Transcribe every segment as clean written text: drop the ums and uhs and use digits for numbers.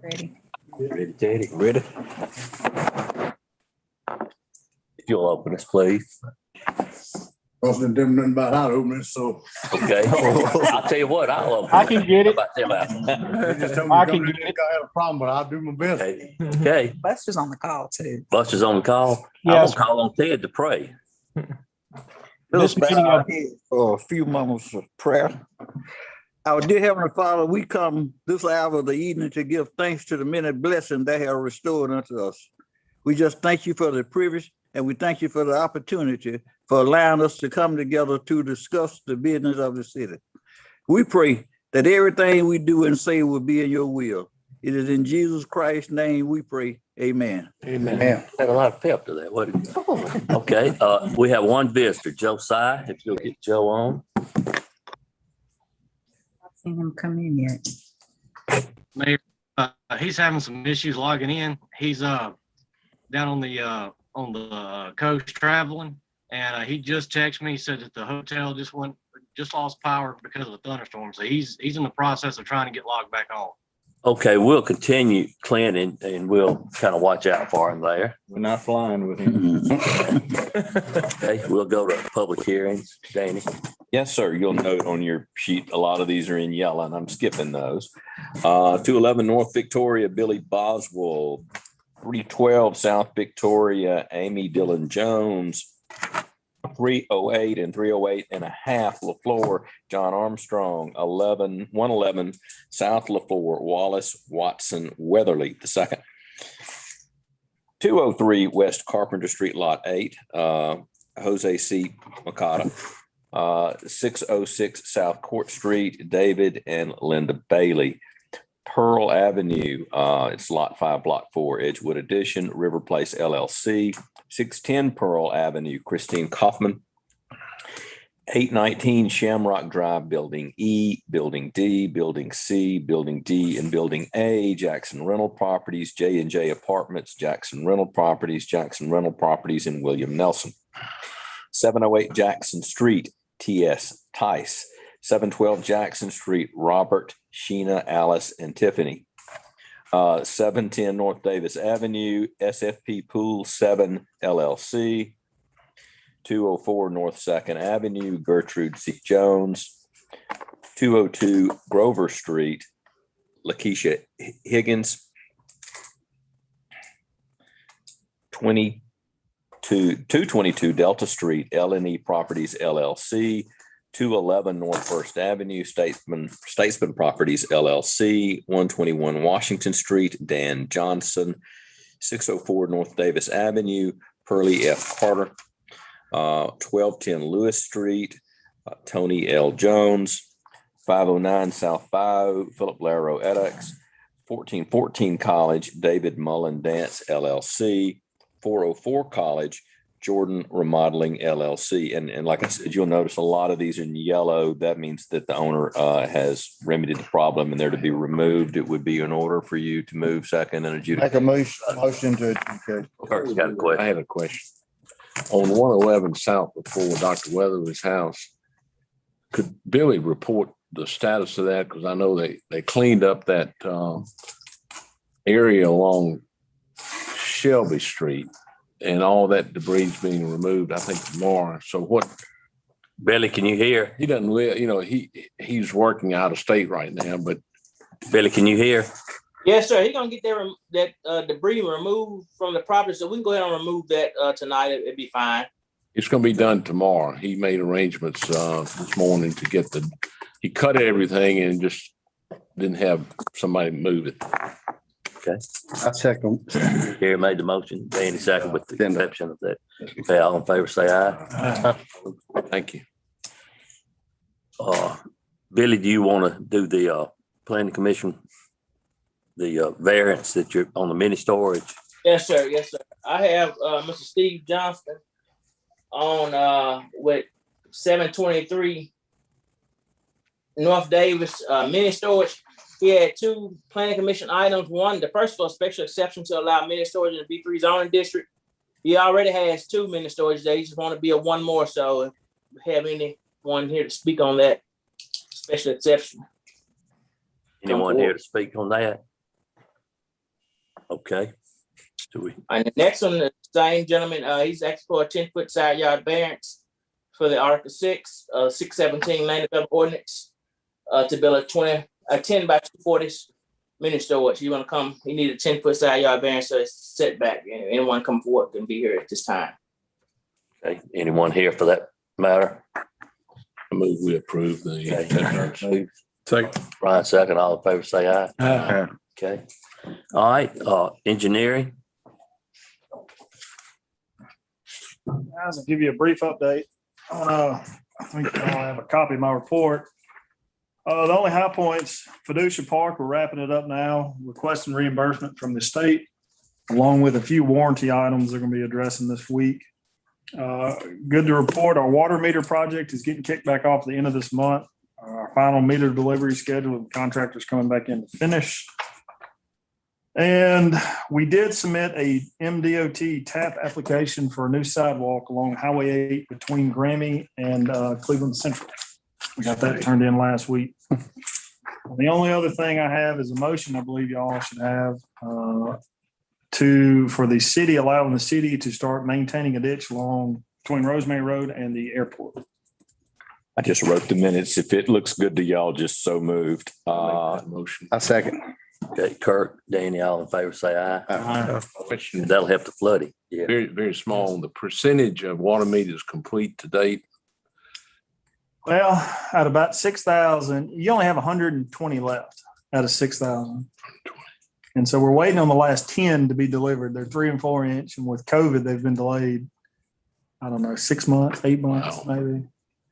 Ready. Ready, Teddy? Ready? If you'll open us, please. Wasn't doing nothing about how to open it, so. Okay. I'll tell you what, I'll open it. I can get it. How about that? They just told me I to can come in get and it. I have a problem, but I'll do my best. Okay. Okay. Buster's on the call too. Buster's on the call. I'm Yes. gonna call on Ted to pray. This meeting of For a few moments of prayer. Our dear Heavenly Father, we come this hour of the evening to give thanks to the many blessings that have restored unto us. We just thank you for the privilege and we thank you for the opportunity for allowing us to come together to discuss the business of the city. We pray that everything we do and say will be in your will. It is in Jesus Christ's name we pray. Amen. Amen. Had a lot of pep to that, wasn't it? Okay, we have one visitor, Josiah, if you'll get Joe on. I've seen him come in yet. Mayor, he's having some issues logging in. He's down on the coast traveling, and he just texted me. He said that the hotel just lost power because of the thunderstorm. So he's in the process of trying to get logged back on. Okay, we'll continue, Clint, and we'll kind of watch out for him there. We're not flying with him. Okay, we'll go to public hearings. Danny. Yes, sir. You'll note on your sheet, a lot of these are in yellow and I'm skipping those. 211 North Victoria, Billy Boswell, 312 South Victoria, Amy Dillon Jones. 308 and 308 and a half LaFleur, John Armstrong. 111 South LaFleur, Wallace Watson Weatherly II. 203 West Carpenter Street, Lot 8, Jose C. Makata. 606 South Court Street, David and Linda Bailey. Pearl Avenue, it's Lot 5, Block 4, Edgewood Edition, River Place LLC. 610 Pearl Avenue, Christine Kaufman. 819 Shamrock Drive, Building E, Building D, Building C, Building D, and Building A, Jackson Rental Properties, J&J Apartments, Jackson Rental Properties, and William Nelson. 708 Jackson Street, T.S. Tice. 712 Jackson Street, Robert, Sheena, Alice, and Tiffany. 710 North Davis Avenue, SFP Pool 7 LLC. 204 North 2nd Avenue, Gertrude C. Jones. 202 Grover Street, Lakeisha Higgins. 222 Delta Street, L&E Properties LLC. 211 North First Avenue, Statesman Properties LLC. 121 Washington Street, Dan Johnson. 604 North Davis Avenue, Pearlie F. Carter. 1210 Lewis Street, Tony L. Jones. 509 South Bayou, Philip Laro Eddix. 1414 College, David Mullen Dance LLC. 404 College, Jordan Remodeling LLC. And like I said, you'll notice a lot of these in yellow. That means that the owner has remedied the problem and they're to be removed. It would be in order for you to move second and adjudicate. Make a motion to adjudicate. Kurt's got a question. I have a question. On 111 South before Dr. Weatherly's house, could Billy report the status of that? Because I know they cleaned up that area along Shelby Street and all that debris is being removed, I think, tomorrow. So what, Billy, can you hear? he doesn't live, he's working out of state right now, but Billy, can you hear? Yes, sir. He's gonna get that debris removed from the property, so we can go ahead and remove that tonight. It'd be fine. it's going to be done tomorrow. He made arrangements this morning to get he cut everything and just didn't have somebody move it. Okay. I second. Gary made the motion, Danny second with the exception of that. Okay, all in favor, say aye. Thank you. Billy, do you want to do the planning commission, the variance that you're on the mini storage? Yes, sir. Yes, sir. I have Mr. Steve Johnston on with 723 North Davis mini storage. He had two planning commission items. One, the first was special exception to allow mini storage in the B3 zoning district. He already has two mini storage there. He just want to be a one more. So if you have anyone here to speak on that special exception. Anyone here to speak on that? Okay. And the next one, the same gentleman, he's asking for a 10-foot side yard variance for the Article 6, 617 land development ordinance to build a 10 by 240 mini storage. You want to come? He needs a 10-foot side yard variance, so it's setback. Anyone come forward can be here at this time. Okay. Anyone here for that matter? I move we approve the. Okay. Second. Brian second, all in favor, say aye. Aye. Okay. All right, engineering. Guys, I'll give you a brief update. I think you all have a copy of my report. The only high points, Fiducia Park, we're wrapping it up now, requesting reimbursement from the state, along with a few warranty items they're going to be addressing this week. Good to report, our water meter project is getting kicked back off at the end of this month. Our final meter delivery schedule, the contractor's coming back in to finish. And we did submit a MDOT TAP application for a new sidewalk along Highway 8 between Grammy and Cleveland Central. We got that turned in last week. The only other thing I have is a motion I believe y'all should have for the city, allowing the city to start maintaining a ditch along between Rosemary Road and the airport. I just wrote the minutes. If it looks good to y'all, just so moved. Motion. I second. Okay, Kirk, Danny, all in favor, say aye. Question, That'll help the flooding. Yeah. very, very small, the percentage of water meters complete to date. Well, at about 6,000, you only have 120 left out of 6,000. And so we're waiting on the last 10 to be delivered. They're 3 and 4 inch. And with COVID, they've been delayed, I don't know, 6 months, 8 months, maybe.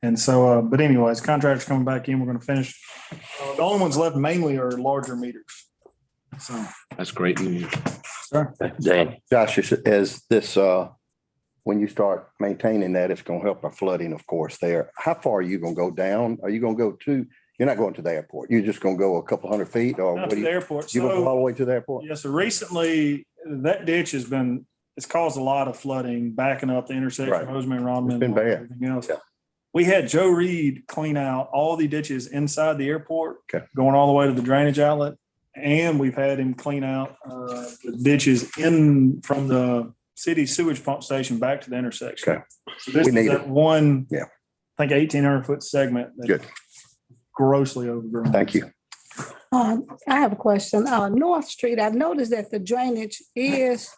And so, but anyways, contractors coming back in, we're going to finish. The only ones left mainly are larger meters. So, That's great news. sir. Danny, Josh, as this, when you start maintaining that, it's gonna help our flooding, of course, there. How far are you gonna go down? Are you gonna go you're not going to the airport? You're just gonna go a couple hundred feet or Not what to do the you? airport. You gonna go all So, the way to the airport? yeah, so recently that ditch it's caused a lot of flooding, backing up the intersection, Right. Rosemary, Rodman. It's been bad. Everything else. We had Joe Reed clean out all the ditches inside the airport, Okay. going all the way to the drainage outlet. And we've had him clean out the ditches in from the city sewage pump station back to the intersection. Okay. So this We is need that one, Yeah. I think 1,800-foot segment. that's Good. Grossly overgrown. Thank you. I have a question. North Street, I've noticed that the drainage is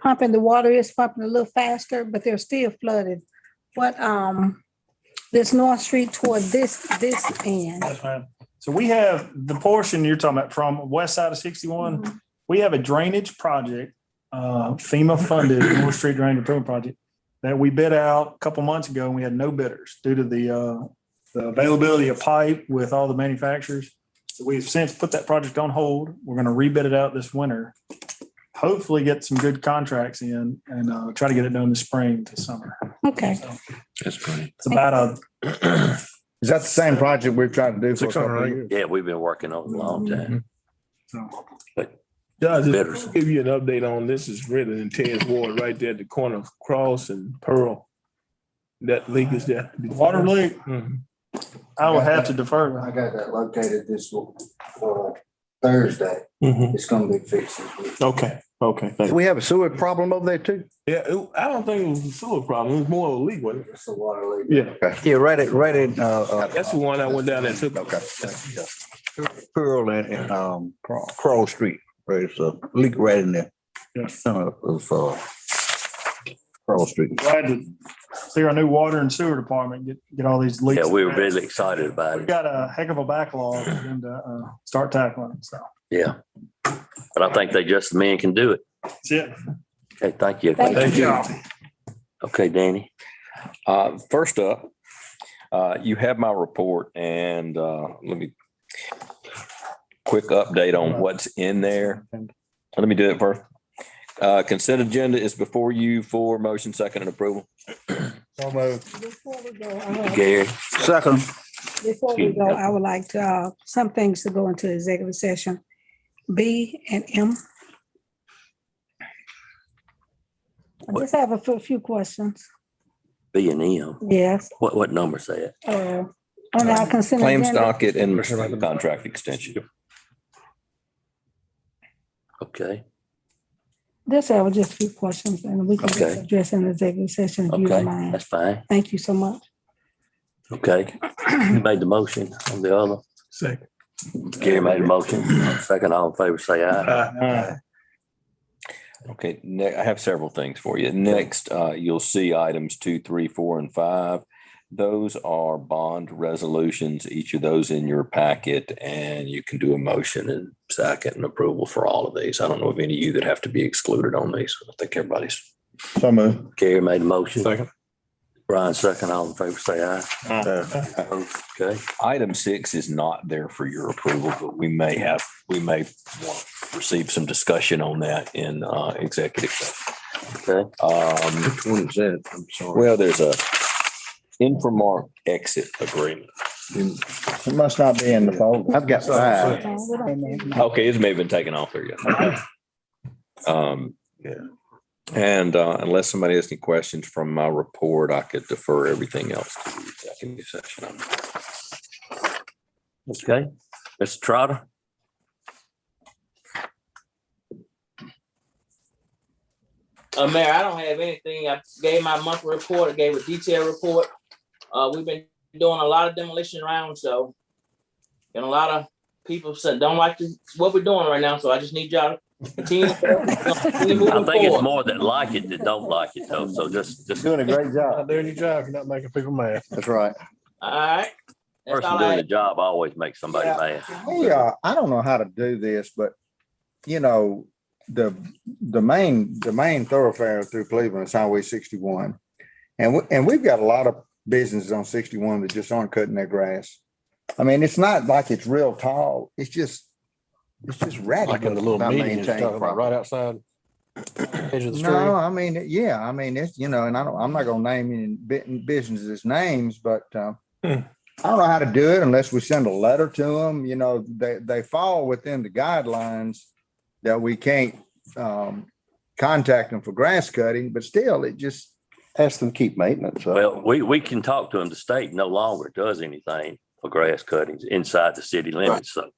pumping, the water is pumping a little faster, but they're still flooded. What, this North Street toward this end? Yes, ma'am. So we have the portion you're talking about from west side of 61. Mhm. We have a drainage project, FEMA funded North Street Drainage Improvement Project that we bid out a couple months ago and we had no bidders due to the availability of pipe with all the manufacturers. So we've since put that project on hold. We're going to rebid it out this winter. Hopefully get some good contracts in and try to get it done this spring to summer. Okay. So That's great. it's about Is that the same project we've tried to do for a couple of years? yeah, we've been working on it a long time. Josh, Bitters. just to give you an update on this is really in Ted's Ward right there at the corner of Cross and Pearl. That leak is there. water leak. Mhm. I would have to defer. I got that located this Thursday. Mhm. It's gonna be fixed this week. Okay, thank Do you. we have a sewer problem over there too? Yeah, I don't think it was a sewer problem. It was more of a leak, wasn't it? It's a water leak. Yeah, Yeah, right at, that's the one I went down there and took. Okay. Pearl and, Crawl Street, right? It's a leak right in there. Yeah. Center of, Crawl Street. Glad to see our new water and sewer department get all these leaks. Yeah, we were really excited about We've it. got a heck of a backlog for them to start tackling. So Yeah. But I think they just the men can do it. that's it. Okay, thank you. Thank you. Okay, Danny. First up, you have my report and let me quick update on what's in there. Let me do it first. Consent agenda is before you for motion, second, and approval. Before we go, Gary, Second. I would like to, some things to go into executive session, B and M. I just have a few questions. B and M. Yes. What number say it? On our consent Claim agenda. docket and contract extension. Okay, Just have just a few questions and we can just Okay. address in the executive session if you okay, don't mind. that's fine. Thank you so much. Okay. You made the motion on the other. Second. Gary made a motion. Second, all in favor, say aye. Okay, I have several things for you. Next, you'll see items 2, 3, 4, and 5. Those are bond resolutions, each of those in your packet, and you can do a motion and second and approval for all of these. I don't know of any of you that have to be excluded on these. I think everybody's. So moved. Gary made a motion. Second. Brian, second, all in favor, say aye. Okay, Item 6 is not there for your approval, but we may want to receive some discussion on that in executive session. okay. Which one is that? I'm sorry. Well, there's a Infomark exit agreement. It must not be in the folder. I've got 5. Okay, it may have been taken off there yet. Yeah. And unless somebody has any questions from my report, I could defer everything else to the executive session. Okay, Mr. Trotter? Mayor, I don't have anything. I gave my monthly report. I gave a detailed report. We've been doing a lot of demolition rounds, so and a lot of people don't like what we're doing right now. So I just need y'all to continue. continue I moving think it's forward. more that like it than don't like it though. So just Doing a great job. Not doing your job, you're not making people mad. That's right. All right. That's person all doing I the job always makes somebody mad. I don't know how to do this, but you know, the main thoroughfare through Cleveland is Highway 61. And we've got a lot of businesses on 61 that just aren't cutting their grass. I mean, it's not like it's real tall. It's just ratty. Like in the little about meeting, you're maintaining talking about property. right outside edge of the street. No, I mean, yeah, I mean, it's, you know, and I'm not gonna name any businesses names, but I don't know how to do it unless we send a letter to them. You know, they fall within the guidelines that we can't contact them for grass cutting, but still, it just ask them to keep maintenance. Well, we can talk to them. The state no longer does anything for grass cuttings inside the city limits. So,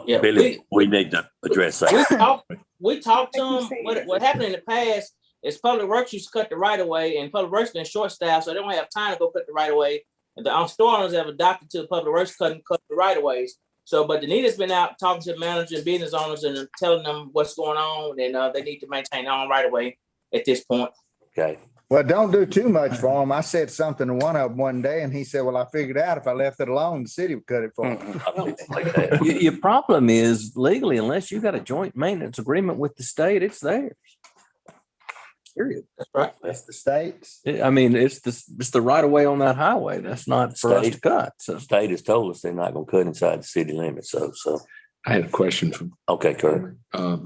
Yeah, Billy, we need to address that. we talked to them. What happened in the past is Public Works used to cut the right of way, and Public Works been short staffed, so they don't have time to go cut the right of way. And the store owners have adopted to the Public Works cut the right of ways. So, but Danita's been out talking to the manager and business owners and telling them what's going on, and they need to maintain their own right of way at this point. Okay. Well, don't do too much for them. I said something to one of them one day, and he said, "Well, I figured out if I left it alone, the city would cut it for me." Your problem is legally, unless you got a joint maintenance agreement with the state, it's theirs. Period. That's right. That's the states. I mean, it's the right of way on that highway. That's not for us to cut. So The state has told us they're not gonna cut inside the city limits. So I had a question from okay, Kurt.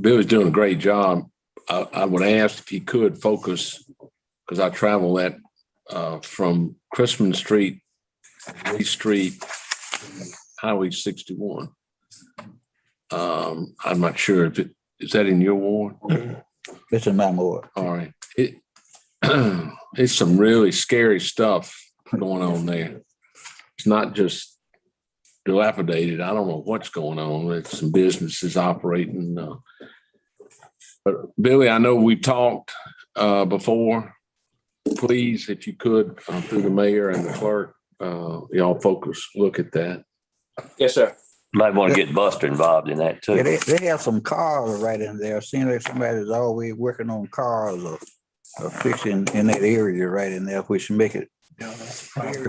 Bill's doing a great job. I would ask if he could focus, because I travel that from Christmas Street, Lee Street, Highway 61. I'm not sure if is that in your ward? It's in my ward. All right. It's some really scary stuff going on there. It's not just dilapidated. I don't know what's going on. It's some businesses operating. But Billy, I know we talked before. Please, if you could, through the mayor and the clerk, y'all look at that. Yes, sir. Might want to get Buster involved in that too. Yeah, they have some cars right in there. Seems like somebody's always working on cars or fixing in that area right in there, which make it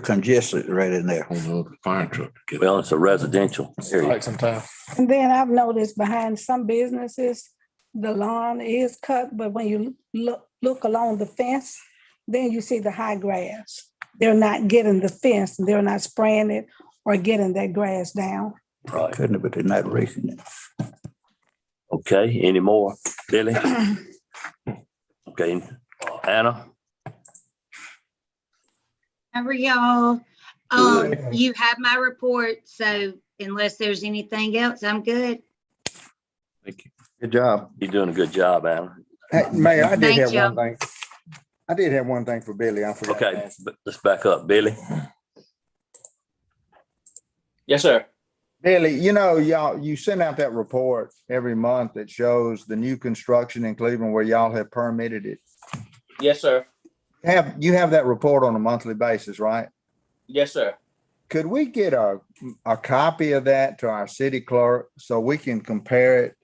congested right in there. On the fire truck. Well, it's a residential area. Like sometimes. And then I've noticed behind some businesses, the lawn is cut, but when you look along the fence, then you see the high grass. They're not getting the fence, and they're not spraying it or getting that grass down. Right. Couldn't, but they're not racing it. Okay. Any more, Billy? Okay. Anna? How are y'all? Good. You have my report, so unless there's anything else, I'm good. Thank you. Good job. You're doing a good job, Anna. Hey, Mayor, I did Thank have you. one thing. I did have one thing for Billy. I forgot to Okay, ask. but let's back up. Billy? Yes, sir. Billy, you know, you send out that report every month that shows the new construction in Cleveland where y'all have permitted it. Yes, sir. You have that report on a monthly basis, right? Yes, sir. Could we get a copy of that to our city clerk so we can compare it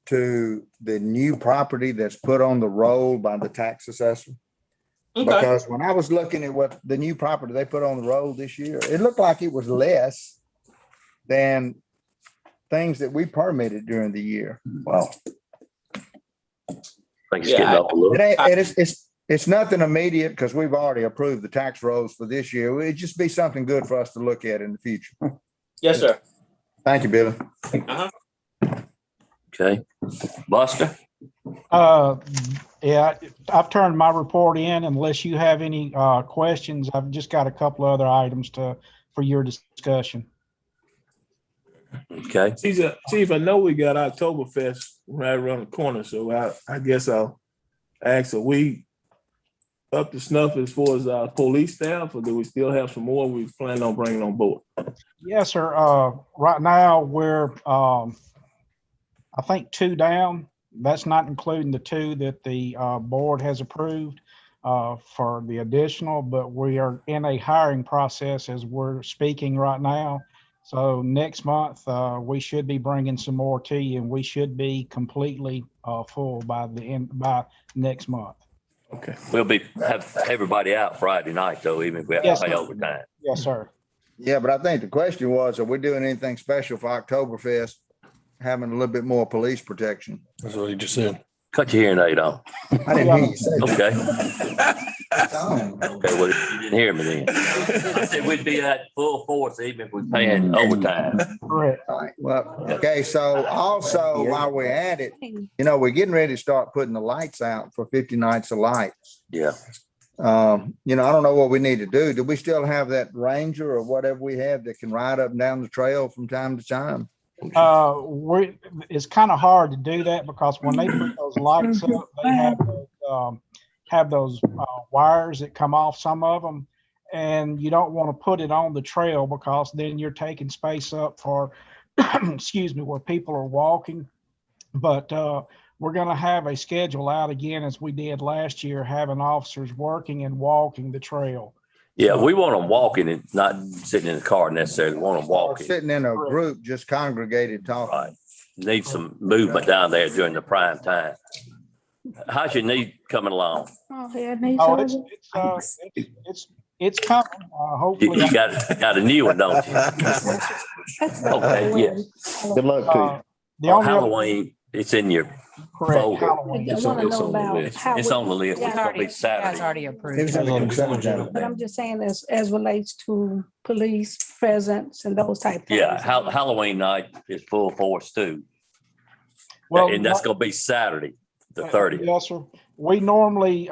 to the new property that's put on the roll by the tax assessor? Okay. Because when I was looking at what the new property they put on the roll this year, it looked like it was less than things that we permitted during the year. Wow. I think it's getting off a little. It's nothing immediate because we've already approved the tax rolls for this year. It'd just be something good for us to look at in the future. Yes, sir. Thank you, Billy. Uh-huh. Okay. Buster? Yeah, I've turned my report in. Unless you have any questions, I've just got a couple of other items for your discussion. Okay. Chief, I know we got Oktoberfest right around the corner, so I guess I'll ask, are we up to snuff as far as our police staff, or do we still have some more we plan on bringing on board? Yes, sir. Right now we're, I think 2 down. That's not including the 2 that the board has approved for the additional, but we are in a hiring process as we're speaking right now. So next month, we should be bringing some more to you, and we should be completely full by next month. Okay. We'll have everybody out Friday night though, even if we have Yes, to pay sir. overtime. Yes, sir. Yeah, but I think the question was, are we doing anything special for Oktoberfest? Having a little bit more police protection. That's what he just said. Cut your hearing aid on. I didn't hear you say Okay. that. Okay, well, you didn't hear me then. I said we'd be at full force even if we're paying overtime. Correct. All right, well, okay, so also while we're at it, we're getting ready to start putting the lights out for 50 Nights of Lights. Yeah. I don't know what we need to do. Do we still have that Ranger or whatever we have that can ride up and down the trail from time to time? It's kind of hard to do that because when they put those lights up, they have those wires that come off some of them, and you don't want to put it on the trail because then you're taking space up for, excuse me, where people are walking. But we're going to have a schedule out again as we did last year, having officers working and walking the trail. Yeah, we want them walking and not sitting in the car necessarily. We want them walking. Sitting in a group, just congregated talking. Right. Need some movement down there during the prime time. How's your knee coming along? Oh, yeah, it's coming. Hopefully, You got a new one, don't you? Okay, yes. Good luck to you. Halloween, it's in your folder. It's on the list. It's on the list. It's gonna be Saturday. already approved. But I'm just saying as relates to police presence and those type things. Yeah, Halloween night is full force too. Well, And that's gonna be Saturday, the 30th. Yes, sir. We normally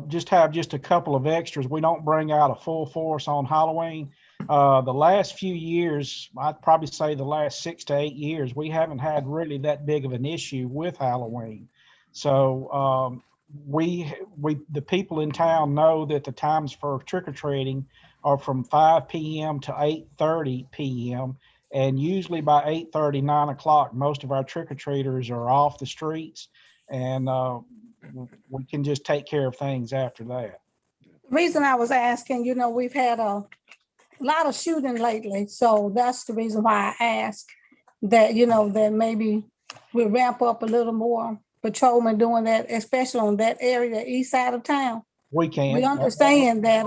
just have just a couple of extras. We don't bring out a full force on Halloween. The last few years, I'd probably say the last 6 to 8 years, we haven't had really that big of an issue with Halloween. So the people in town know that the times for trick-or-treating are from 5 p.m. to 8:30 p.m. And usually by 8:30, 9 o'clock, most of our trick-or-treaters are off the streets, and we can just take care of things after that. The reason I was asking, we've had a lot of shooting lately, so that's the reason why I asked that, that maybe we ramp up a little more patrolmen doing that, especially on that area, the east side of town. We can. We understand that,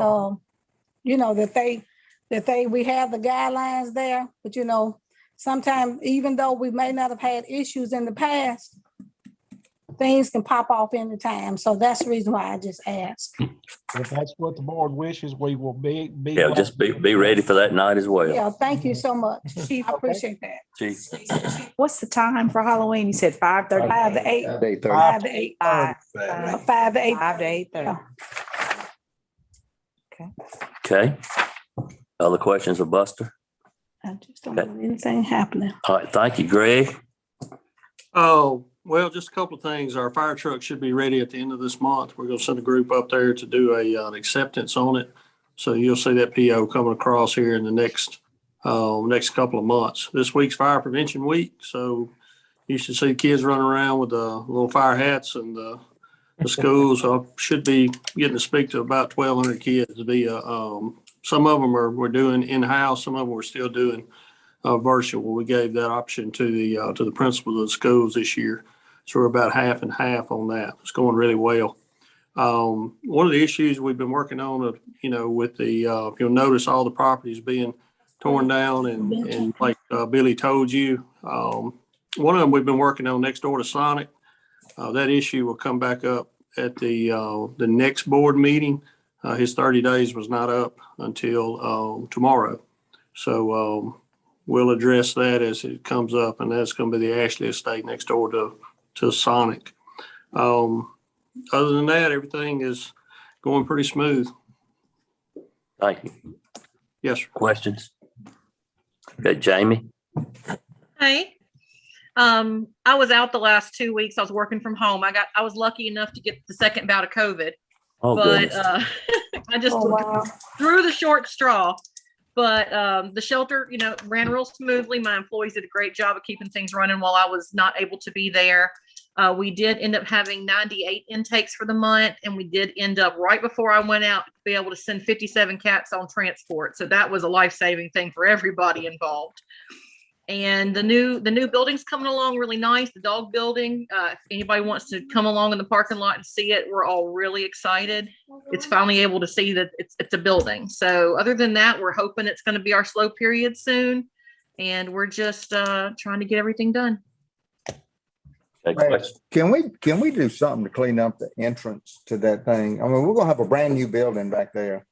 that we have the guidelines there, but sometimes even though we may not have had issues in the past, things can pop off any time. So that's the reason why I just asked. If that's what the board wishes, we will be. Yeah, just be ready for that night as well. Yeah, thank you so much. I appreciate that. Chief. What's the time for Halloween? You said 5:30? 5 to 8. 8:30. 5 to 8. 5 to 8. 5 to 8:30. Yeah. Okay. Other questions of Buster? I just don't want anything happening. All right, thank you, Greg. Oh, well, just a couple of things. Our fire truck should be ready at the end of this month. We're going to send a group up there to do an acceptance on it. So you'll see that PO coming across here in the next couple of months. This week's Fire Prevention Week, so you should see kids running around with the little fire hats and the schools. I should be getting to speak to about 1,200 kids via. Some of them we're doing in-house. Some of them we're still doing virtual. We gave that option to the principals of the schools this year. So we're about half and half on that. It's going really well. One of the issues we've been working on, with the, if you'll notice all the properties being torn down and like Billy told you, one of them we've been working on next door to Sonic. That issue will come back up at the next board meeting. His 30 days was not up until tomorrow. So we'll address that as it comes up, and that's going to be the Ashley estate next door to Sonic. Other than that, everything is going pretty smooth. Thank you. Yes, sir. Questions? Okay, Jamie? Hey, I was out the last 2 weeks. I was working from home. I was lucky enough to get the second bout of COVID, Oh, but goodness. I just threw the short straw. But the shelter, ran real smoothly. My employees did a great job of keeping things running while I was not able to be there. We did end up having 98 intakes for the month, and we did end up right before I went out to be able to send 57 cats on transport. So that was a life-saving thing for everybody involved. And the new building's coming along really nice, the dog building. If anybody wants to come along in the parking lot and see it, we're all really excited. It's finally able to see that it's a building. So other than that, we're hoping it's going to be our slow period soon. And we're just trying to get everything done. Can we do something to clean up the entrance to that thing? I mean, we're gonna have a brand new building back there.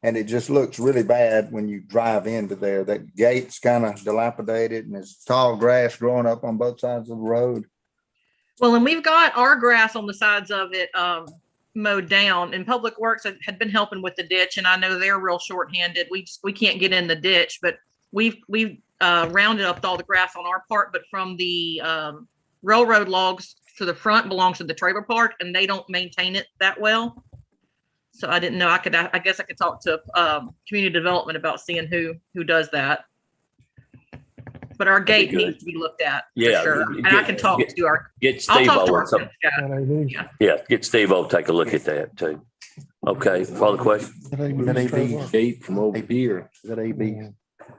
And it just looks really bad when you drive into there. That gate's kind of dilapidated and there's tall grass growing up on both sides of the road. Well, and we've got our grass on the sides of it mowed down, and Public Works had been helping with the ditch, and I know they're real shorthanded. We can't get in the ditch, but we've rounded up all the grass on our part, but from the railroad logs to the front belongs to the trailer park, and they don't maintain it that well. So I didn't know. I guess I could talk to community development about seeing who does that. But our gate needs to be looked at. Yeah, for sure. And I can talk to our. Get I'll Steve talk to O. our guy. Yeah, get Steve O. Take a look at that too. Okay, further question? Gate from over here. Is that AB?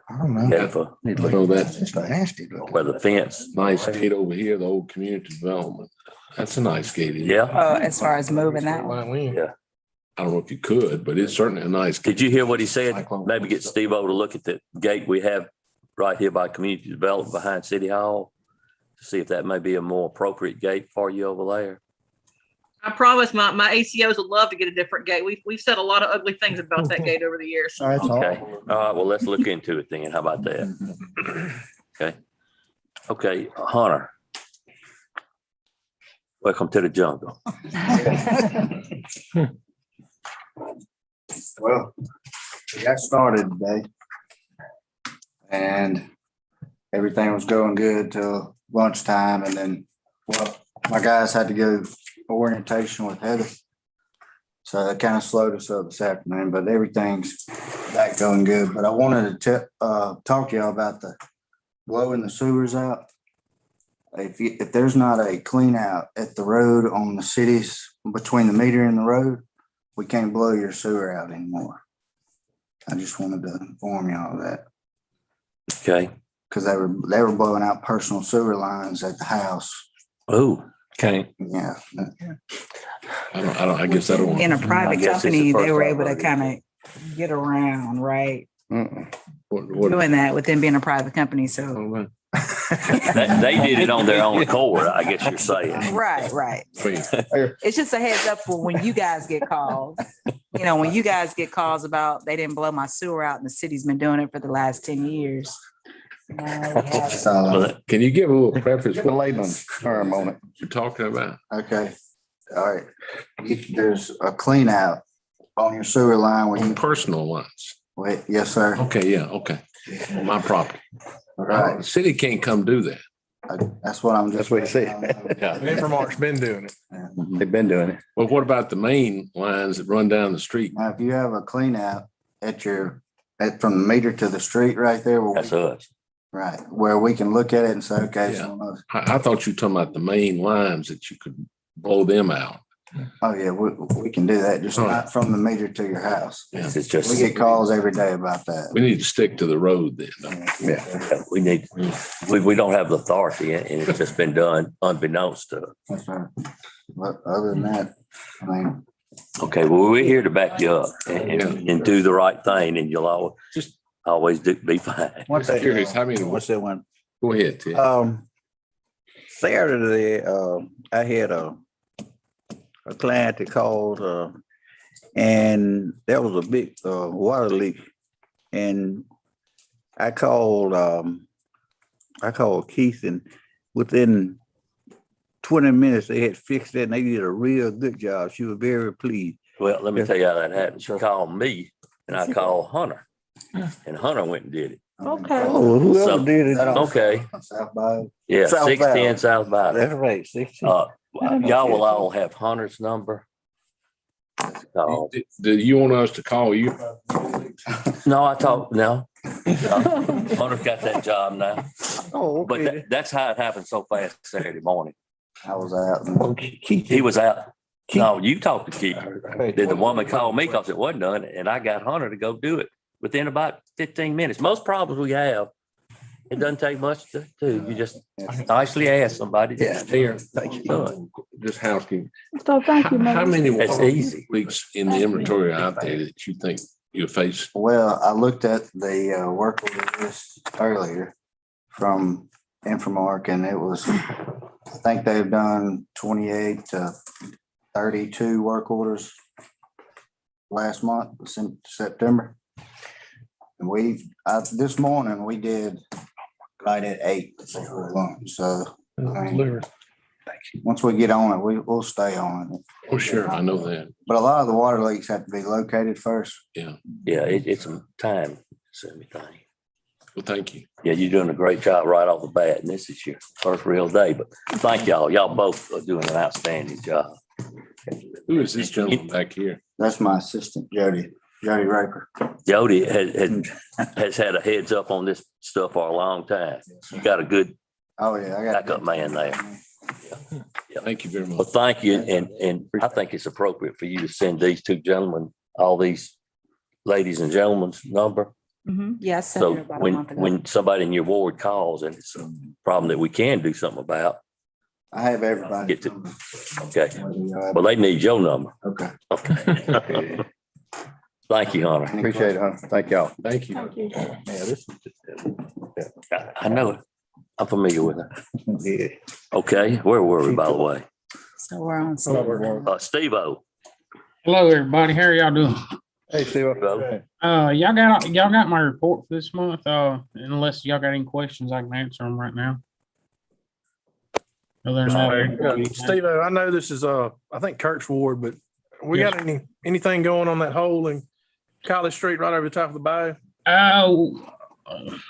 I don't know. Yeah, for So that's Just a nasty look. where the fence. nice gate over here, the old community development. That's a nice gate. isn't it? Yeah. As far as moving that one. Yeah. I don't know if you could, but it's certainly a nice. Did you hear what he said? Maybe get Steve O to look at the gate we have right here by community development behind City Hall to see if that may be a more appropriate gate for you over there. I promise my ACOs would love to get a different gate. We've said a lot of ugly things about that gate over the years. That's all. Okay. All right. Well, let's look into it then. How about that? Okay. Okay. Hunter. Welcome to the jungle. Well, we got started today and everything was going good till lunchtime. And then, well, my guys had to go orientation with Heather. So that kind of slowed us up this afternoon, but everything's back going good. But I wanted to talk to y'all about the blowing the sewers out. If there's not a clean out at the road on the cities between the meter and the road, we can't blow your sewer out anymore. I just wanted to inform y'all of that. Okay. Because they were blowing out personal sewer lines at the house. Oh, okay. Yeah. I guess I don't. In a private company, they were able to of kind of get around, right? What, Doing that with them being a private company. So They did it on their own accord, I guess you're saying. right. It's just a heads up for when you guys get calls. You know, when you guys get calls about they didn't blow my sewer out and the city's been doing it for the last 10 years. Can you give a little preface? The layman's term on it. You're talking about? Okay. All right. If there's a clean out on your sewer line when you Personal lines. wait, yes, sir. Okay, yeah, okay. On my property. All right. The city can't come do that. That's what I'm just. That's what he said. Yeah. Infomark's been doing it. They've been doing it. Well, what about the main lines that run down the street? Now, if you have a clean out at from the meter to the street right there. That's us. Right, where we can look at it and say, okay, Yeah. so, I thought you were talking about the main lines that you could blow them out. oh yeah, we can do that, just not from the meter to your house. Yeah. It's just. We get calls every day about that. We need to stick to the road then. Yeah, we don't have the authority and it's just been done unbeknownst to us. That's right. But other than that, I mean. Okay, well, we're here to back you up and do the right thing and you'll always be fine. What's I'm curious, how many? What's that one? Go ahead, Ted. Saturday, I had a client that called, and there was a big water leak, and I called Keith, and within 20 minutes they had fixed it, and they did a real good job. She was very pleased. Well, let me tell you how that happened. She called me and I called Hunter and Hunter went and did it. Okay. Oh, whoever did it. Okay. South by. Yeah, South 610 South by. That's right, 16. Y'all will all have Hunter's number. Do you want us to call you? No, Hunter's got that job now. Oh, okay. But that's how it happened so fast Saturday morning. I was out. and- He was out. No, you talked to Keith. Then the woman called me because it wasn't done, and I got Hunter to go do it within about 15 minutes. Most problems we have, it doesn't take much to do. You just nicely ask somebody. Here, just housekeeping. So thank you, How Mayor. many That's more easy. weeks in the inventory out there that you think you'll face? Well, I looked at the work order list earlier from Infomark, and it was, I think they've done 28 to 32 work orders last month, since September. And this morning, we did right at 8 for lunch, so I mean, once we get on it, we'll stay on it. Oh, sure, I know that. But a lot of the water leaks have to be located first. Yeah. Yeah, it's some time. Everything. Well, thank you. Yeah, you're doing a great job right off the bat, and this is your first real day. But thank y'all. Y'all both are doing an outstanding job. Who is this gentleman back here? That's my assistant, Jody Raper. Jody has had a heads up on this stuff for a long time. You got a good Oh, yeah, I got backup man there. Thank you very much. Well, thank you. And I think it's appropriate for you to send these two gentlemen, all these ladies and gentlemen's number. Yes. So when somebody in your ward calls and it's a problem that we can do something about, I have everybody. get to, okay. Well, they need your number. Okay. Okay. Thank you, Hunter. Appreciate it, huh? Thank y'all. Thank you. Yeah, this I know it. I'm familiar with it. Okay, where were we, by the way? So we're on. Steve-O. Hello, everybody. How are y'all doing? Hey, Steve. Y'all got my report for this month. Unless y'all got any questions, I can answer them right now. Other than that, Steve, I know this is I think Kirk's ward, but we got anything going on that hole in College Street right over the top of the bayou?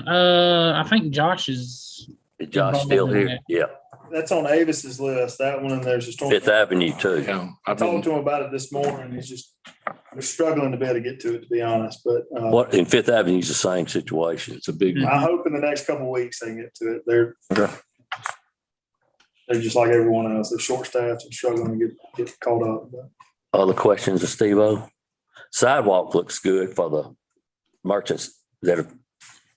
I think Josh is. Is Josh still here? Yeah. That's on Avis's list, that one, and there's a storm. Fifth Avenue too. Yeah, I talked to him about it this morning. They're struggling to be able to get to it, to be honest, but. What, in Fifth Avenue is the same situation. It's a big one. I hope in the next couple of weeks they can get to it. They're just like everyone else. They're short-staffed and struggling to get caught up. Other questions of Steve-O? Sidewalk looks good for the merchants that are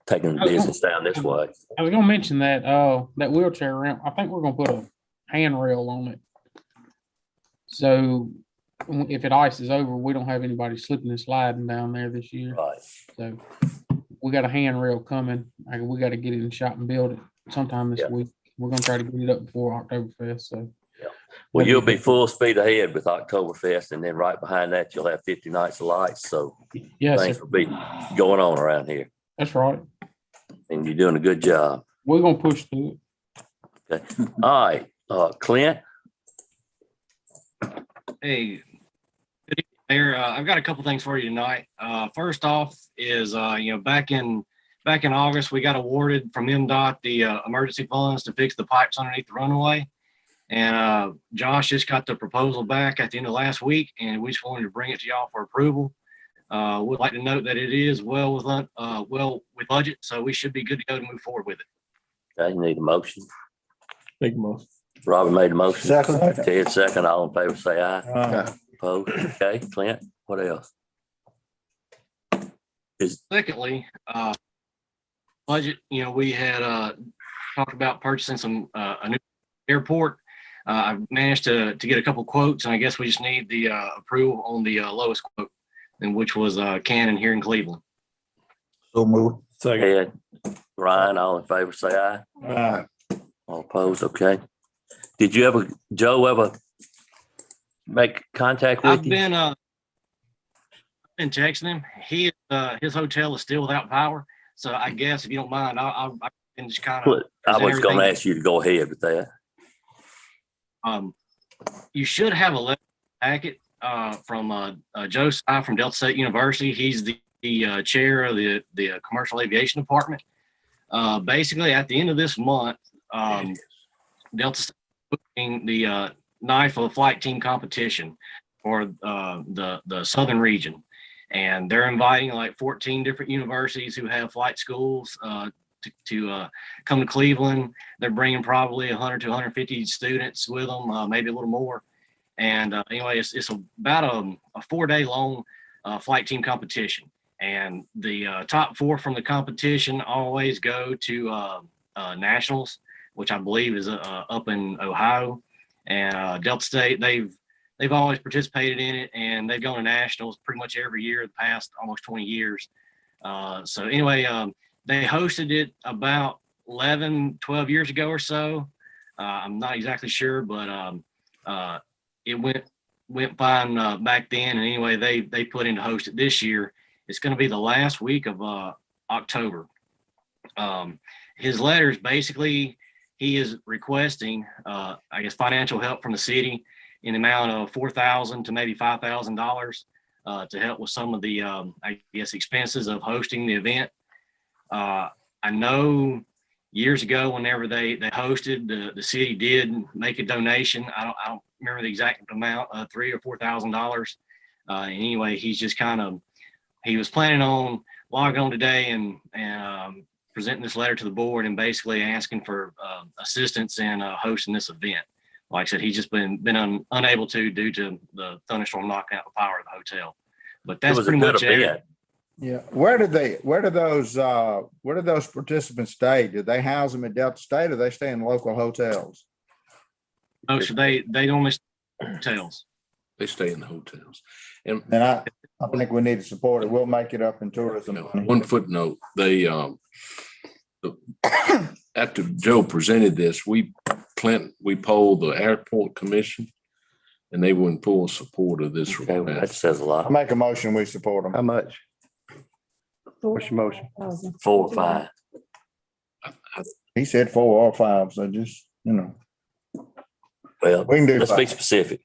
taking the business down this way. I was gonna mention that that wheelchair ramp. I think we're gonna put a handrail on it. So if it ices over, we don't have anybody slipping and sliding down there this year. Right. So we got a handrail coming. We got to get it in shop and build it sometime this week. We're gonna try to get it up before Oktoberfest. So. Well, you'll be full speed ahead with Oktoberfest, and then right behind that, you'll have 50 nights of lights. So things will be going on around here. That's right. And you're doing a good job. We're gonna push through it. Okay. All right, Clint. Hey, good evening there. I've got a couple things for you tonight. First off is back in August, we got awarded from MDOT the emergency funds to fix the pipes underneath the runway. And Josh just got the proposal back at the end of last week, and we just wanted to bring it to y'all for approval. Would like to note that it is well with budget, so we should be good to go to move forward with it. Okay, you need a motion. Make a motion. Robert made a motion. Second. Ted second. All in favor, say aye. Opposed? Okay, Clint, what else? Secondly, budget, we had talked about purchasing some a new airport. I've managed to get a couple quotes, and I guess we just need the approval on the lowest quote, and which was Cannon here in Cleveland. So move. Ted, Ryan, all in favor, say aye. Aye. All opposed? Okay. Did Joe ever make contact with I've you? been texting him. His hotel is still without power, so I guess if you don't mind, I can just kind of. I was going to ask you to go ahead with that. You should have a letter packet from Joe Sy from Delta State University. He's the chair of the commercial aviation department. Basically, at the end of this month, Delta State is booking the knife of flight team competition for the southern region, and they're inviting like 14 different universities who have flight schools to come to Cleveland. They're bringing probably 100 to 150 students with them, maybe a little more. And anyway, it's about a 4-day long flight team competition. And the top 4 from the competition always go to nationals, which I believe is up in Ohio. And Delta State, they've always participated in it, and they've gone to nationals pretty much every year the past almost 20 years. So anyway, they hosted it about 11, 12 years ago or so. I'm not exactly sure, but it went fine back then. And anyway, they put in to host it this year. It's going to be the last week of October. His letters, basically, he is requesting, I guess, financial help from the city in the amount of $4,000 to maybe $5,000 to help with some of the, I guess, expenses of hosting the event. I know years ago, whenever they hosted, the city did make a donation. I don't remember the exact amount, $3,000 or $4,000. Anyway, he's just he was planning on logging on today and presenting this letter to the board and basically asking for assistance in hosting this event. Like I said, he's just been unable to due to the thunderstorm knocking out the power of the hotel. But that's pretty much it. Yeah. Where do those participants stay? Do they house them at Delta State, or they stay in local hotels? Oh, so they don't miss hotels. They stay in the hotels. And I think we need to support it. We'll make it up in tourism. One footnote, they after Joe presented this, we polled the airport commission, and they were in full support of this. Okay, that says a lot. I make a motion, we support them. How much? What's your motion? 4 or 5. He said 4 or 5, so just, Well, we can do let's 5. be specific.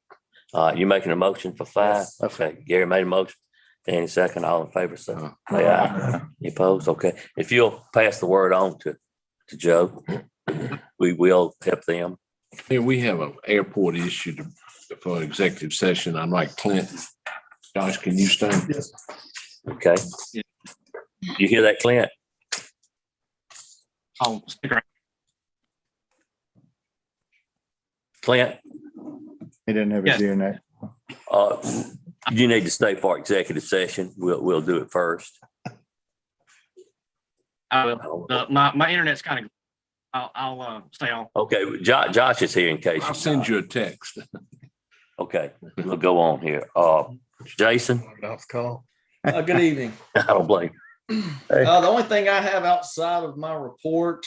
You making a motion for 5? Yes. Okay, Gary made a motion. Danny second, all in favor, say aye. You opposed? Okay. If you'll pass the word on to Joe, we will help them. Here we have an airport issue for executive session. I'm like Clinton. Josh, can you stand? Yes. Okay. You hear that, Clint? Oh, stick around. Clint? He didn't have his hearing aid. You need to stay for executive session. We'll do it first. My internet's kind of. I'll stay on. Okay, Josh is here in case. I'll send you a text. Okay, we'll go on here. Jason? Off call. Good evening. I don't blame you. The only thing I have outside of my report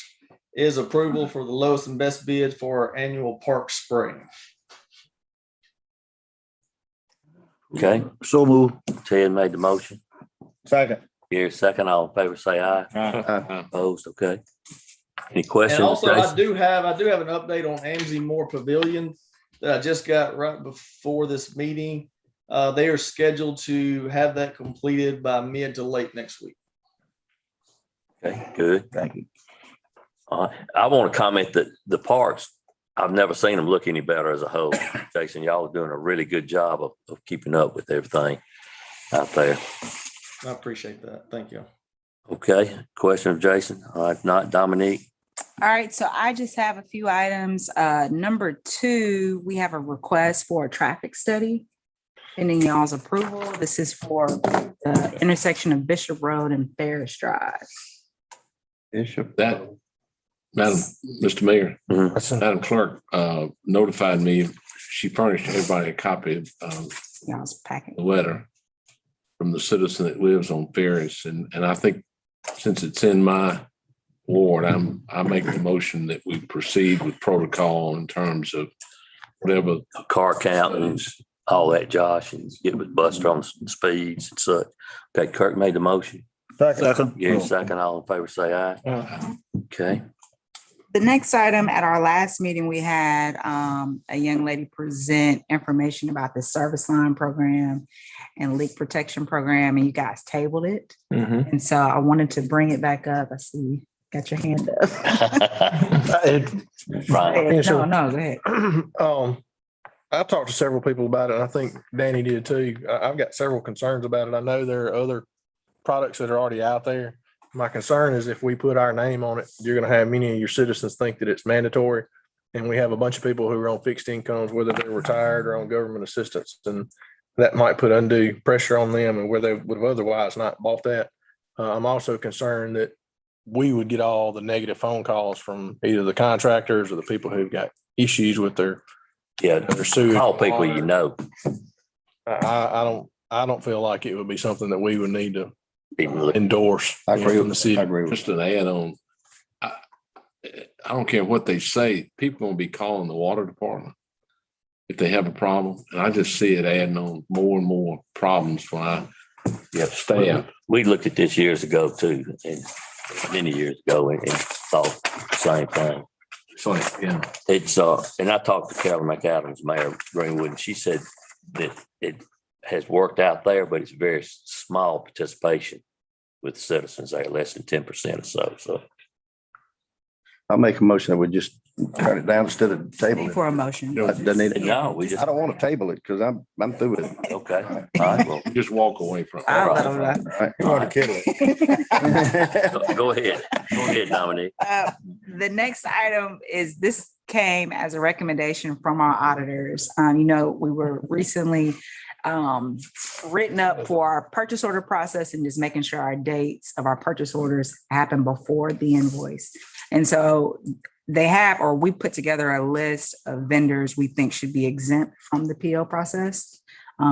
is approval for the lowest and best bid for our annual park spring. Okay. So moved. Ted made the motion. Second. Here, second, all in favor, say aye. Opposed, okay. Any questions? And also, Jason? I do have an update on Amzie Moore Pavilion that I just got right before this meeting. They are scheduled to have that completed by mid to late next week. Okay, good. Thank you. I want to comment that the parks, I've never seen them look any better as a whole. Jason, y'all are doing a really good job of keeping up with everything out there. I appreciate that. Thank you. Okay, question of Jason. If not, Dominique. All right, so I just have a few items. Number 2, we have a request for a traffic study pending y'all's approval. This is for the intersection of Bishop Road and Ferris Drive. Bishop. That, Mr. Mayor, Madam Clerk notified me. She furnished everybody a copy of y'all's packet. The letter from the citizen that lives on Ferris, and I think since it's in my ward, I make the motion that we proceed with protocol in terms of whatever car count and all that, Josh, and get with Buster on speeds and such. Okay, Kirk made the motion. Second. Gary second, all in favor, say aye. Okay. The next item, at our last meeting, we had a young lady present information about the service line program and leak protection program, and you guys tabled it. And so I wanted to bring it back up. I see you got your hand up. No, go ahead. I've talked to several people about it, and I think Danny did too. I've got several concerns about it. I know there are other products that are already out there. my concern is if we put our name on it, you're gonna have many of your citizens think that it's mandatory. And we have a bunch of people who are on fixed incomes, whether they're retired or on government assistance, and that might put undue pressure on them and where they would have otherwise not bought that. I'm also concerned that we would get all the negative phone calls from either the contractors or the people who've got issues with their sewage. All people you know. I don't feel like it would be something that we would need to endorse. I agree from the city. Just an add on. I don't care what they say, people gonna be calling the water department if they have a problem. And I just see it adding on more and more problems for our staff. We looked at this years ago too, and many years ago, and thought the same thing. So, yeah. It's, and I talked to Carolyn McAdams, Mayor of Greenwood, and she said that it has worked out there, but it's very small participation with citizens there, less than 10% or so. So I'll make a motion that we just cut it down instead of table it. For a motion. No, we just. I don't want to table it because I'm through with it. Okay. All right. Well, just walk away from it. I'll let 'em know. All right. You want to kill it. Go ahead. Go ahead, Dominique. The next item is, this came as a recommendation from our auditors. We were recently written up for our purchase order process and just making sure our dates of our purchase orders happen before the invoice. And so we put together a list of vendors we think should be exempt from the PO process.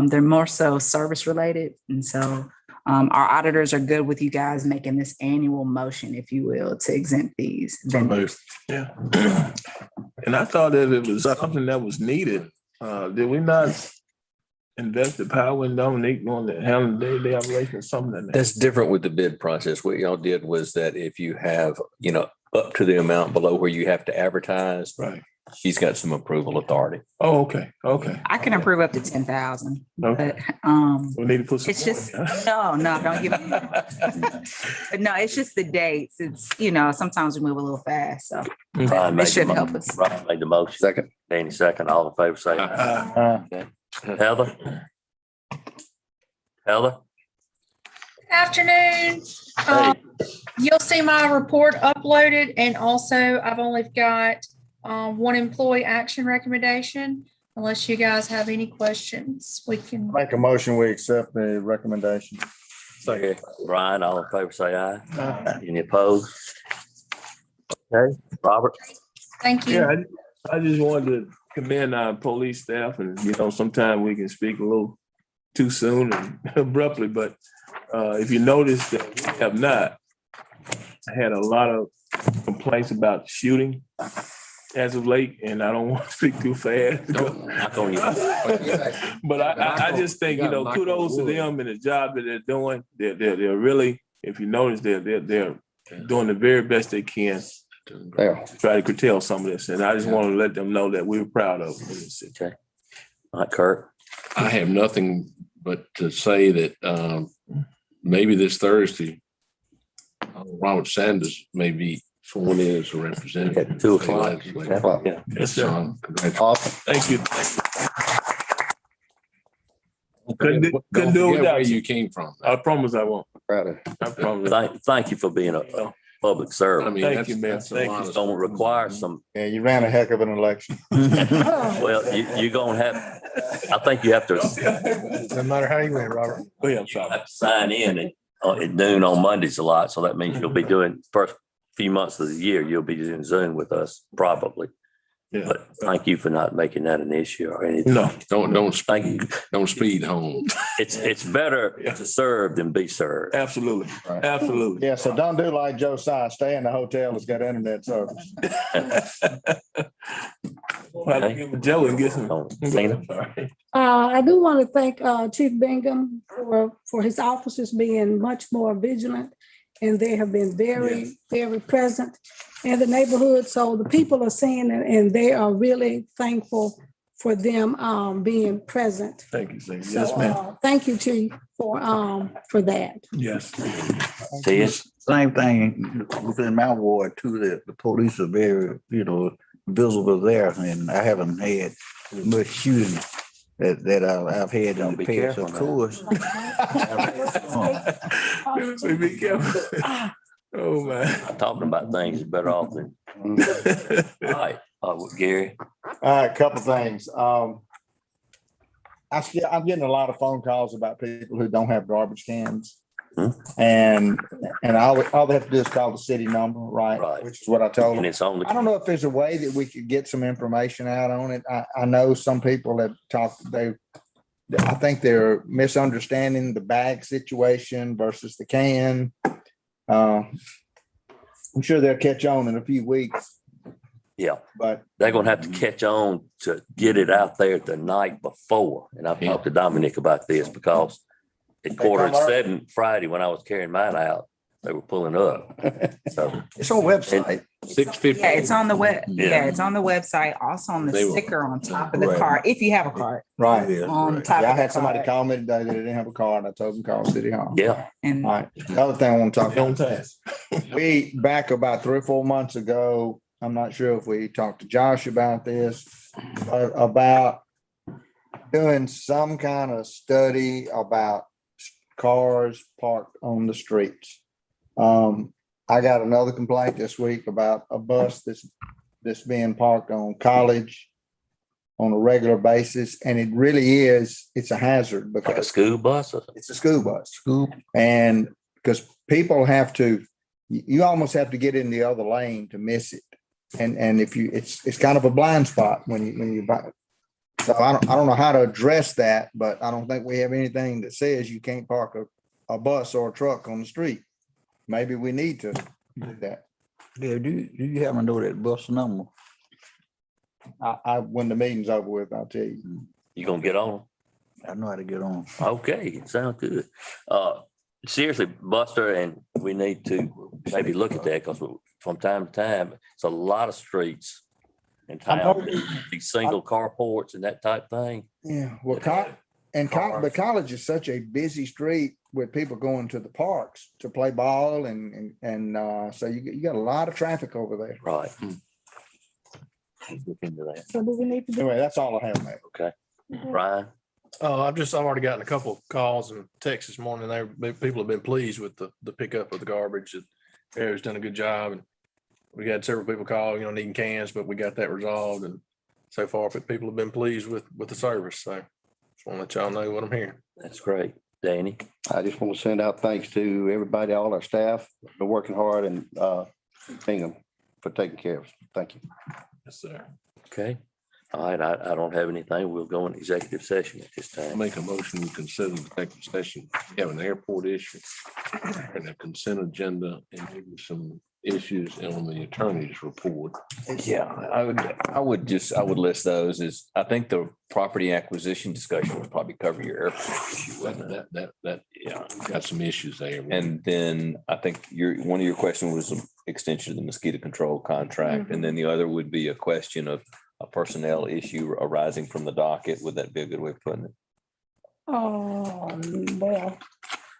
They're more so service related. And so our auditors are good with you guys making this annual motion, if you will, to exempt these vendors. Yeah. And I thought that it was something that was needed. Did we not invest the power in Dominique on the handling day-to-day operation or something like that? That's different with the bid process. What y'all did was that if you have, up to the amount below where you have to advertise, right, she's got some approval authority. Oh, okay. Okay. I can approve up to 10,000. Okay. But We need to put some. it's just, no, don't give me. But no, it's just the dates. It's, sometimes we move a little fast. So Brian made it should the help us. Brian made the motion. Second. Danny second. All in favor, say aye. Okay. Heather? Heather? Afternoon. You'll see my report uploaded, and also I've only got one employee action recommendation. Unless you guys have any questions, we can. Make a motion, we accept the recommendation. Okay. Brian, all in favor, say aye. Any opposed? Okay, Robert? Thank you. Yeah, I just wanted to commend our police staff, and sometimes we can speak a little too soon and abruptly, but if you notice that we have not had a lot of complaints about shooting as of late, and I don't want to speak too fast. But I just think, kudos to them and the job that they're doing. They're really, if you notice, they're doing the very best they can to try to curtail some of this. And I just want to let them know that we're proud of them. Okay. All right, Kurt. I have nothing but to say that maybe this Thursday, Robert Sanders may be sworn in as a representative. At 2:00. Yeah. Yes, sir. Awesome. Thank you. Couldn't do it without where you came from. I promise I won't. I promise. Thank you for being a public servant. I mean, Thank you, man. Thank It's going to require some. Yeah, you ran a heck of an election. Well, you're going to have, I think you have to. No matter how you went, Robert. Oh, yeah, I'm sorry. Have to sign in at noon on Mondays a lot. So that means you'll be doing first few months of the year, you'll be doing Zoom with us probably. Yeah. But thank you for not making that an issue or anything. No, don't thank you. Don't speed home. It's better to serve than be served. Absolutely. Right. Absolutely. Yeah, so don't do like Josiah. Stay in the hotel that's got internet service. Joe and get some. I do want to thank Chief Bingham for his officers being much more vigilant, and they have been very, very present in the neighborhood. So the people are seeing it, and they are really thankful for them being present. Thank you, Sam. So, Yes, ma'am. thank you, Chief, for that. Yes. Same thing within my ward too, that the police are very, visible there, and I haven't had much shooting that I've had in the past, of course. So be careful. Oh, man. I'm talking about things that's better off than. All right, Gary. All right, couple things. I'm getting a lot of phone calls about people who don't have garbage cans. And all they have to do is call the city number, right? Which is what I told them. And it's only. I don't know if there's a way that we could get some information out on it. I know some people have talked, I think they're misunderstanding the bag situation versus the can. I'm sure they'll catch on in a few weeks. Yeah, but they're gonna have to catch on to get it out there the night before. And I've talked to Dominic about this because at 6:45 Friday, when I was carrying mine out, they were pulling up. So it's on website. 6:50. Yeah, it's on the web. Yeah. Yeah, it's on the website. Also on the They were- sticker on top of the Right. cart, if you have a cart. Right. On the top Yeah, I of the had somebody cart. call me today that didn't have a car and I told them to call City Hall. Yeah. And All right. The other thing I want to talk On about, task. we back about 3 or 4 months ago, I'm not sure if we talked to Josh about this, but about doing some kind of study about cars parked on the streets. I got another complaint this week about a bus that's being parked on College on a regular basis, and it really is, it's a hazard Like a because school bus or something. it's a school bus. And because people have to, you almost have to get in the other lane to miss it. And if you, it's kind of a blind spot when you buy it. So I don't know how to address that, but I don't think we have anything that says you can't park a bus or a truck on the street. Maybe we need to do that. Yeah, do you happen to know that bus number? When the meeting's over with, I'll tell you. You gonna get on? I know how to get on. Okay, sounds good. Seriously, Buster, and we need to maybe look at that because from time to time, it's a lot of streets in town, these single carports and that type thing. Yeah, well, but College is such a busy street with people going to the parks to play ball and so you got a lot of traffic over there. Right. Let's look into that. So do we need to do? Anyway, that's all I have, Mayor. Okay. Brian? I've already gotten a couple of calls and texts this morning. People have been pleased with the pickup of the garbage. Eric's done a good job, and we had several people call, needing cans, but we got that resolved. And so far, people have been pleased with the service. So just want to let y'all know what I'm hearing. That's great. Danny? I just want to send out thanks to everybody, all our staff for working hard, and Bingham for taking care of us. Thank you. Yes, sir. Okay. All right, I don't have anything. We'll go in executive session at this I'll time. make a motion to consider the executive session. We have an airport issue and a consent agenda and maybe some issues on the attorney's report. Yeah, I would list those as, I think the property acquisition discussion would probably cover your airport issue, wouldn't it? That, yeah, got some issues there. And then I think one of your questions was an extension of the mosquito control contract. And then the other would be a question of a personnel issue arising from the docket. Would that be a good way of putting it? Oh, well,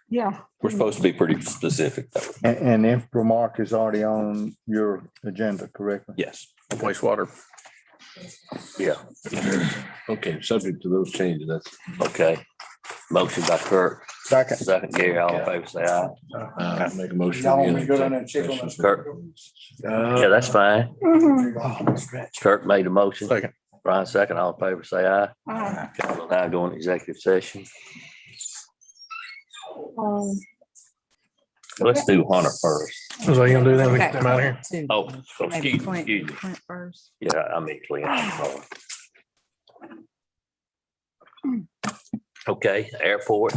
yeah. We're supposed to be pretty specific though. And Infomark is already on your agenda, correctly? Yes. Wastewater. Yeah. Okay, subject to those changes, that's. Okay. Motion by Kirk. Second, Gary, all in favor, say aye. Make a motion. Y'all want me to go down there and check on that? Kirk? Yeah, that's fine. Kirk made a motion. Second. Brian second, all in favor, say aye. Aye. Okay, we'll now go into executive session. Let's do Hunter first. So you gonna do that? We get them out of here. Oh, Maybe excuse Clint me. first. Yeah, I mean, Clint, I'm sorry. Okay, airport.